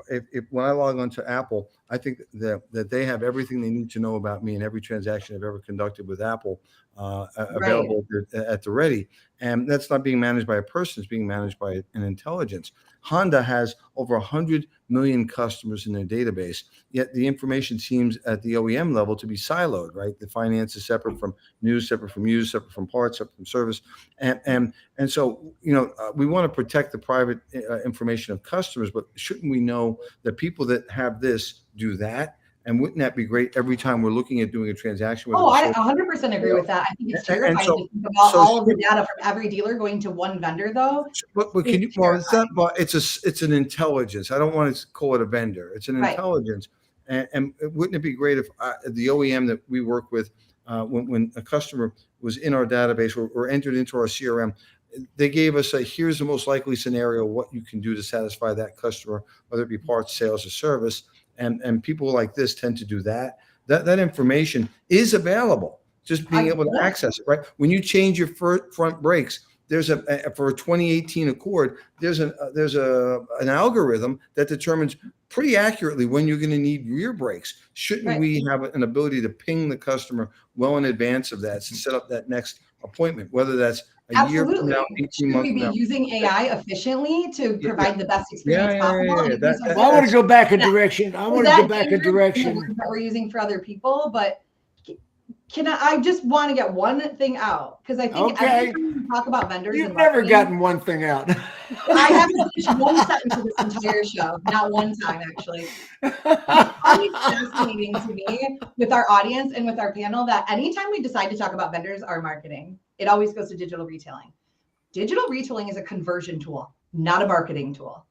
if when I log on to Apple, I think that they have everything they need to know about me in every transaction I've ever conducted with Apple available at the ready. And that's not being managed by a person, it's being managed by an intelligence. Honda has over 100 million customers in their database, yet the information seems at the OEM level to be siloed, right? The finance is separate from news, separate from used, separate from parts, separate from service. And so, we want to protect the private information of customers, but shouldn't we know that people that have this do that? And wouldn't that be great every time we're looking at doing a transaction? Oh, I 100% agree with that. I think it's terrifying to think about all of the data from every dealer going to one vendor, though. But can you? Well, it's not. But it's an intelligence. I don't want to call it a vendor. It's an intelligence. And wouldn't it be great if the OEM that we work with, when a customer was in our database or entered into our CRM, they gave us here's the most likely scenario, what you can do to satisfy that customer, whether it be parts, sales, or service. And people like this tend to do that. That information is available, just being able to access it, right? When you change your front brakes, there's for a 2018 Accord, there's an algorithm that determines pretty accurately when you're going to need rear brakes. Shouldn't we have an ability to ping the customer well in advance of that to set up that next appointment, whether that's a year from now, 18 months from now? Should we be using AI efficiently to provide the best experience possible? I want to go back a direction. I want to go back a direction that we're using for other people, but I just want to get one thing out, because I think every time we talk about vendors, you've never gotten one thing out. I haven't finished one sentence of this entire show, not one time actually. It's always fascinating to me with our audience and with our panel that anytime we decide to talk about vendors or marketing, it always goes to digital retailing. Digital retailing is a conversion tool, not a marketing tool.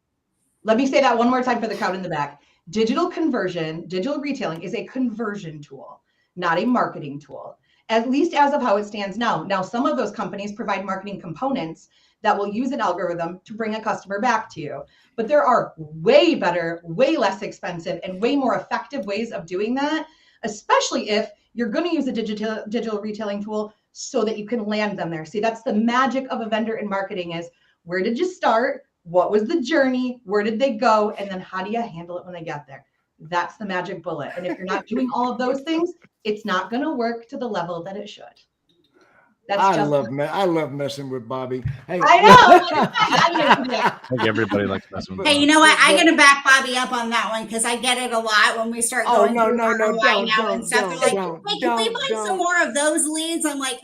Let me say that one more time for the crowd in the back. Digital retailing is a conversion tool, not a marketing tool, at least as of how it stands now. Now, some of those companies provide marketing components that will use an algorithm to bring a customer back to you. But there are way better, way less expensive, and way more effective ways of doing that, especially if you're going to use a digital retailing tool so that you can land them there. See, that's the magic of a vendor in marketing is, where did you start? What was the journey? Where did they go? And then how do you handle it when they get there? That's the magic bullet. And if you're not doing all of those things, it's not going to work to the level that it should. I love messing with Bobbie. Hey. I know. I think everybody likes messing with. Hey, you know what? I'm gonna back Bobbie up on that one because I get it a lot when we start going through ROI now and stuff. They're like, hey, can we buy some more of those leads? I'm like,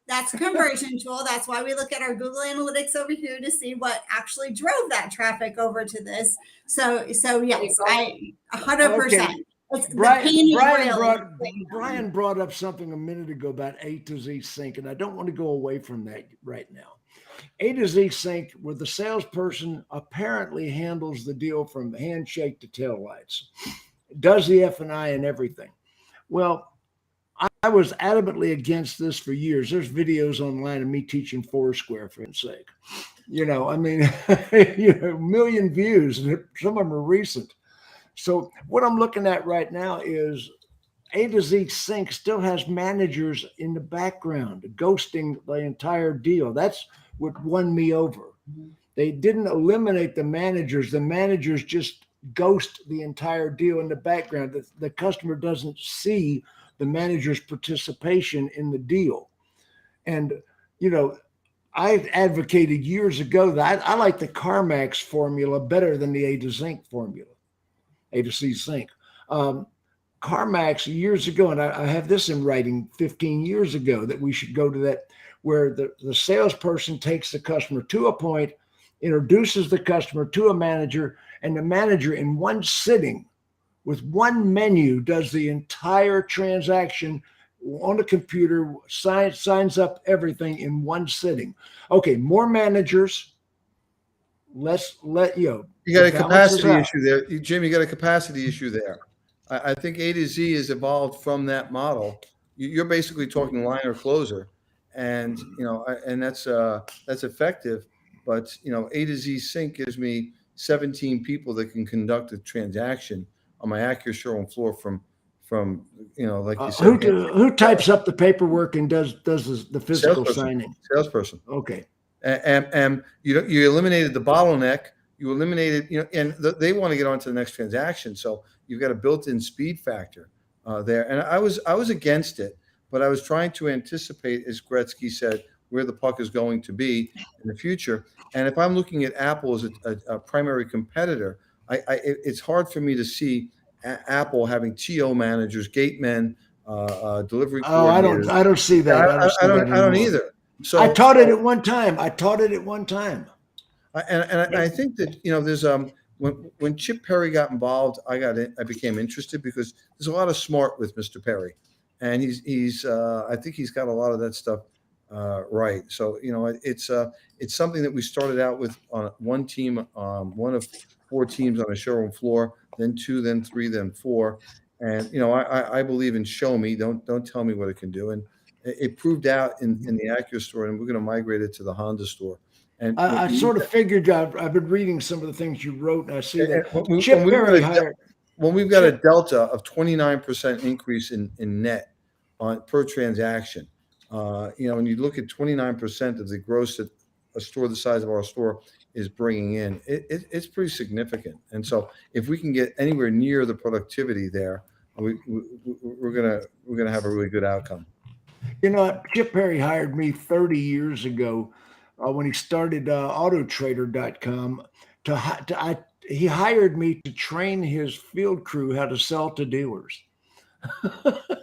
that's a conversion tool. That's why we look at our Google Analytics over here to see what actually drove that traffic over to this. So yes, I 100%. Brian brought up something a minute ago about A to Z sync, and I don't want to go away from that right now. A to Z sync, where the salesperson apparently handles the deal from handshake to taillights, does the F&I and everything. Well, I was adamantly against this for years. There's videos online of me teaching Foursquare, for instance sake. You know, I mean, million views, and some of them are recent. So what I'm looking at right now is A to Z Sync still has managers in the background, ghosting the entire deal. That's what won me over. They didn't eliminate the managers. The managers just ghost the entire deal in the background. The customer doesn't see the manager's participation in the deal. And, you know, I advocated years ago that I like the CarMax formula better than the A to Zinc formula, A to C Sync. CarMax years ago, and I have this in writing 15 years ago, that we should go to that, where the salesperson takes the customer to a point, introduces the customer to a manager, and the manager in one sitting with one menu does the entire transaction on the computer, signs up everything in one sitting. Okay, more managers. Let's let you got a capacity issue there, Jim. You got a capacity issue there. I think A to Z has evolved from that model. You're basically talking line or closer, and and that's effective. But A to Z Sync gives me 17 people that can conduct a transaction on my accurate showroom floor from like you said. Who types up the paperwork and does the physical signing? Salesperson. Okay. And you eliminated the bottleneck. You eliminated, and they want to get on to the next transaction. So you've got a built-in speed factor there. And I was against it, but I was trying to anticipate, as Gretzky said, where the puck is going to be in the future. And if I'm looking at Apple as a primary competitor, it's hard for me to see Apple having TO managers, gate men, delivery coordinators. I don't see that. I don't either. So I taught it at one time. And I think that there's when Chip Perry got involved, I became interested because there's a lot of smart with Mr. Perry, and he's I think he's got a lot of that stuff right. So it's something that we started out with on one team, one of 4 teams on a showroom floor, then 2, then 3, then 4, and I believe in show me, don't tell me what it can do, and it proved out in the Acura store, and we're going to migrate it to the Honda store. And I sort of figured. I've been reading some of the things you wrote, and I see that Chip Perry hired. When we've got a delta of 29% increase in net per transaction, when you look at 29% of the gross that a store the size of our store is bringing in, it's pretty significant. And so, if we can get anywhere near the productivity there, we're gonna have a really good outcome. Chip Perry hired me 30 years ago. When he started autotrader.com, he hired me to train his field crew how to sell to dealers.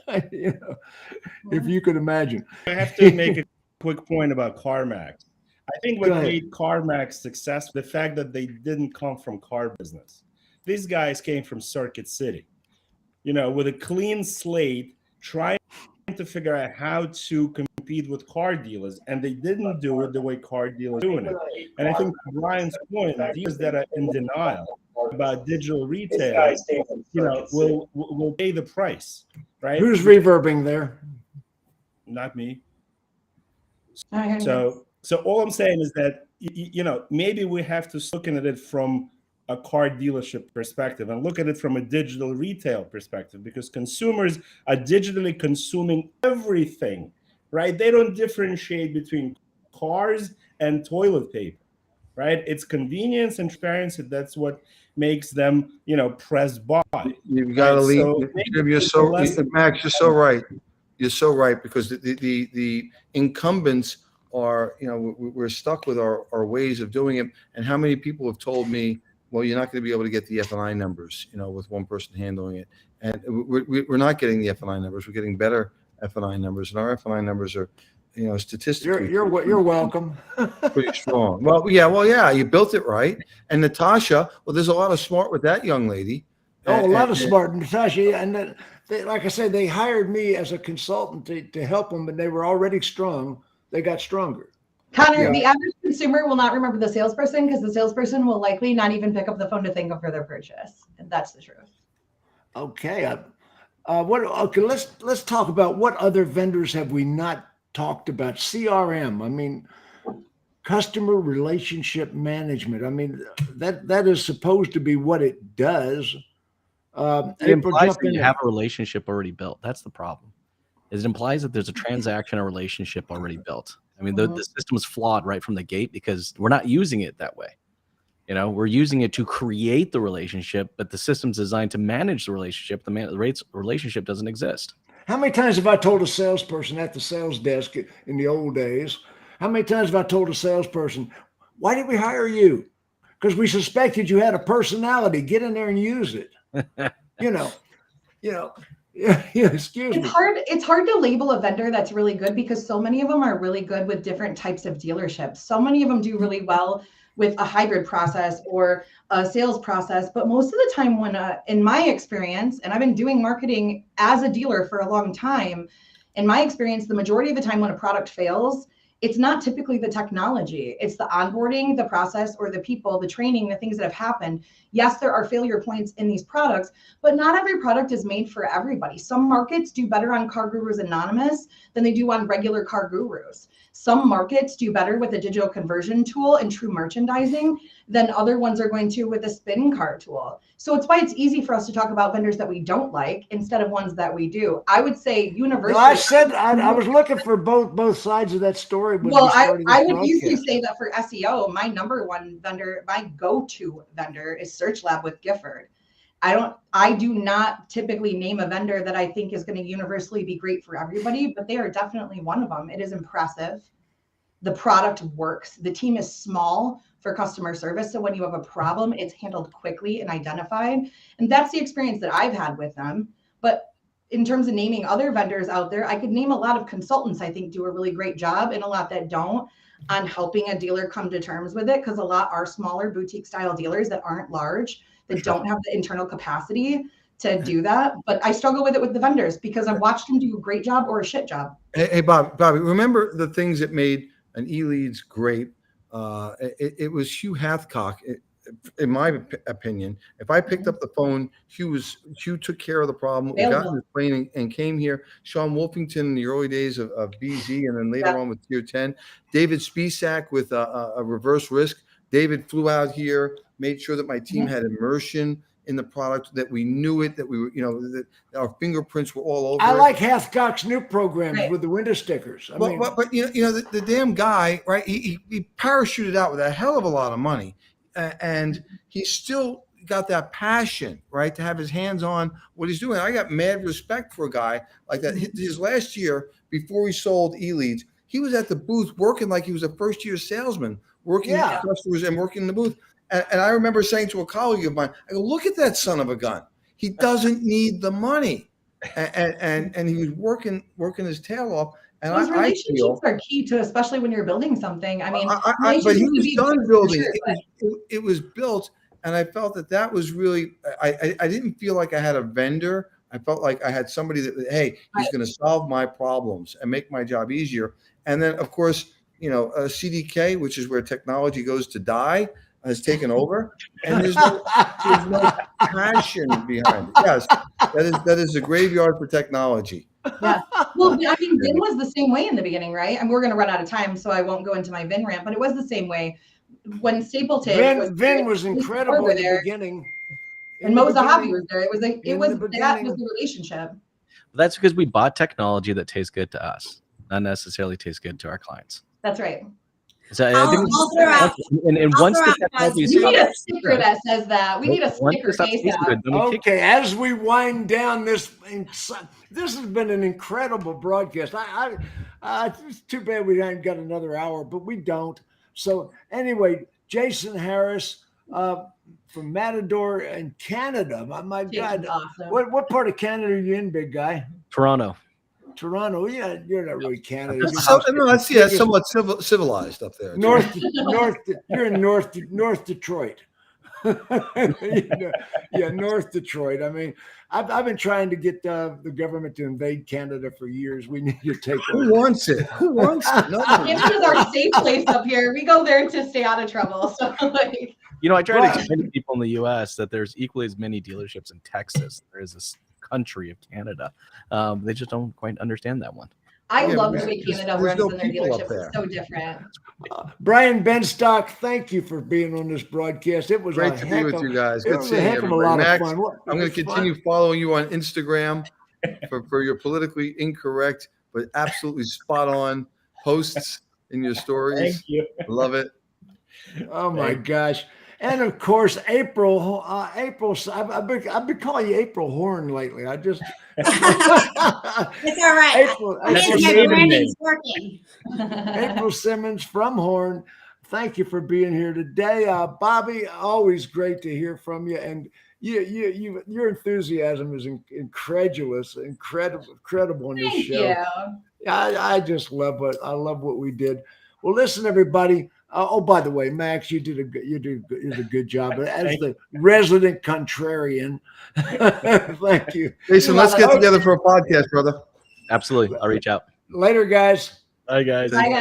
If you could imagine. I have to make a quick point about CarMax. I think what made CarMax successful, the fact that they didn't come from car business. These guys came from Circuit City, with a clean slate, trying to figure out how to compete with car dealers, and they didn't do it the way car dealers are doing it. And I think Brian's point, dealers that are in denial about digital retail, will pay the price, right? Who's reverbing there? Not me. So all I'm saying is that maybe we have to look at it from a car dealership perspective and look at it from a digital retail perspective, because consumers are digitally consuming everything, right? They don't differentiate between cars and toilet paper, right? It's convenience and transparency. That's what makes them, press buy. You've got to leave. Max, you're so right. You're so right, because the incumbents are, we're stuck with our ways of doing it. And how many people have told me, well, you're not going to be able to get the F&I numbers, with one person handling it. And we're not getting the F&I numbers. We're getting better F&I numbers, and our F&I numbers are, statistically. You're welcome. Pretty strong. Well, yeah, you built it right. And Natasha, well, there's a lot of smart with that young lady. A lot of smart, Natasha. And like I said, they hired me as a consultant to help them, and they were already strong. They got stronger. Connor, the average consumer will not remember the salesperson, because the salesperson will likely not even pick up the phone to thank them for their purchase. And that's the truth. Okay. Let's talk about what other vendors have we not talked about. CRM. I mean, customer relationship management. I mean, that is supposed to be what it does. It April, implies jump that in you there. have a relationship already built. That's the problem. It implies that there's a transaction or relationship already built. I mean, the system is flawed right from the gate because we're not using it that way. You know, we're using it to create the relationship, but the system's designed to manage the relationship. The relationship doesn't exist. How many times have I told a salesperson at the sales desk in the old days? How many times have I told a salesperson, why did we hire you? Because we suspected you had a personality. Get in there and use it. Excuse me. It's hard to label a vendor that's really good because so many of them are really good with different types of dealerships. So many of them do really well with a hybrid process or a sales process. But most of the time when, in my experience, and I've been doing marketing as a dealer for a long time, in my experience, the majority of the time when a product fails, it's not typically the technology. It's the onboarding, the process, or the people, the training, the things that have happened. Yes, there are failure points in these products, but not every product is made for everybody. Some markets do better on Car Gurus Anonymous than they do on regular Car Gurus. Some markets do better with a digital conversion tool and true merchandising than other ones are going to with a spin car tool. So it's why it's easy for us to talk about vendors that we don't like instead of ones that we do. I would say universally. No, I said I was looking for both sides of that story. Well, I would easily say that for SEO, my number one vendor, my go-to vendor is SearchLab with Gifford. I do not typically name a vendor that I think is going to universally be great for everybody, but they are definitely one of them. It is impressive. The product works. The team is small for customer service. So when you have a problem, it's handled quickly and identified. And that's the experience that I've had with them. But in terms of naming other vendors out there, I could name a lot of consultants I think do a really great job and a lot that don't on helping a dealer come to terms with it, because a lot are smaller boutique style dealers that aren't large, that don't have the internal capacity to do that. But I struggle with it with the vendors because I've watched them do a great job or a shit job. Hey, Bobbie, remember the things that made an eLeads great? It was Hugh Hathcock. In my opinion, if I picked up the phone, Hugh took care of the problem. We got in his plane and came here. Sean Wolfington in the early days of BZ, and then later on with Tier 10. David Spisak with a reverse risk. David flew out here, made sure that my team had immersion in the product, that we knew it, that we were, that our fingerprints were all over. I like Hathcock's new programs with the window stickers. But the damn guy, right? He parachuted out with a hell of a lot of money. And he still got that passion, right, to have his hands on what he's doing. I got mad respect for a guy like that. His last year, before he sold eLeads, he was at the booth working like he was a first-year salesman, working with customers and working in the booth. And I remember saying to a colleague of mine, I go, look at that son of a gun. He doesn't need the money. And he was working his tail off. And those relationships are key to, especially when you're building something. I mean, but he was done building it. It was built, and I felt that was really. I didn't feel like I had a vendor. I felt like I had somebody that, hey, he's going to solve my problems and make my job easier. And then, of course, CDK, which is where technology goes to die, has taken over, and there's no passion behind it. Yes, that is a graveyard for technology. Yeah. Well, I mean, VIN was the same way in the beginning, right? And we're going to run out of time, so I won't go into my VIN rant, but it was the same way. When Stapleton VIN was incredible in the beginning. And Mo Zahavi was there. That was the relationship. That's because we bought technology that tastes good to us, not necessarily tastes good to our clients. That's right. So I think once the technology, we need a sticker that says that. We need a sticker case. Okay, as we wind down this has been an incredible broadcast. It's too bad we haven't got another hour, but we don't. So anyway, Jason Harris from Matador in Canada. My God, awesome. What part of Canada are you in, big guy? Toronto. Yeah, you're not really Canada. That's somewhat civilized up there. You're in North Detroit. North Detroit. I mean, I've been trying to get the government to invade Canada for years. We need to take over. Who wants it? Canada's our safe place up here. We go there to stay out of trouble. So I try to explain to people in the U.S. that there's equally as many dealerships in Texas. There is this country of Canada. They just don't quite understand that one. I Yeah, love but the way there's- Canada there's works no in their people up dealerships. there. It's so different. Brian Benstock, thank you for being on this broadcast. It was Great a to be heck with of, you guys. it Good was a seeing heck of a everybody. lot Max, of fun. I'm going to continue following you on Instagram for your politically incorrect but absolutely spot on posts in your stories. Thank you. Love it. Oh my gosh. And of course, April, I've been calling you April Horn lately. I just, It's all right. April, I That's think her my maiden branding's name. working. April Simmons from Horn. Thank you for being here today. Bobbie, always great to hear from you. And your enthusiasm is incredible in this Thank show. you. I just love what we did. Well, listen, everybody. Oh, by the way, Max, you did a good job as the resident contrarian. Thank you. Jason, let's get together for a podcast, brother. Absolutely. I'll reach out. Later, guys. Bye, guys. Bye, guys.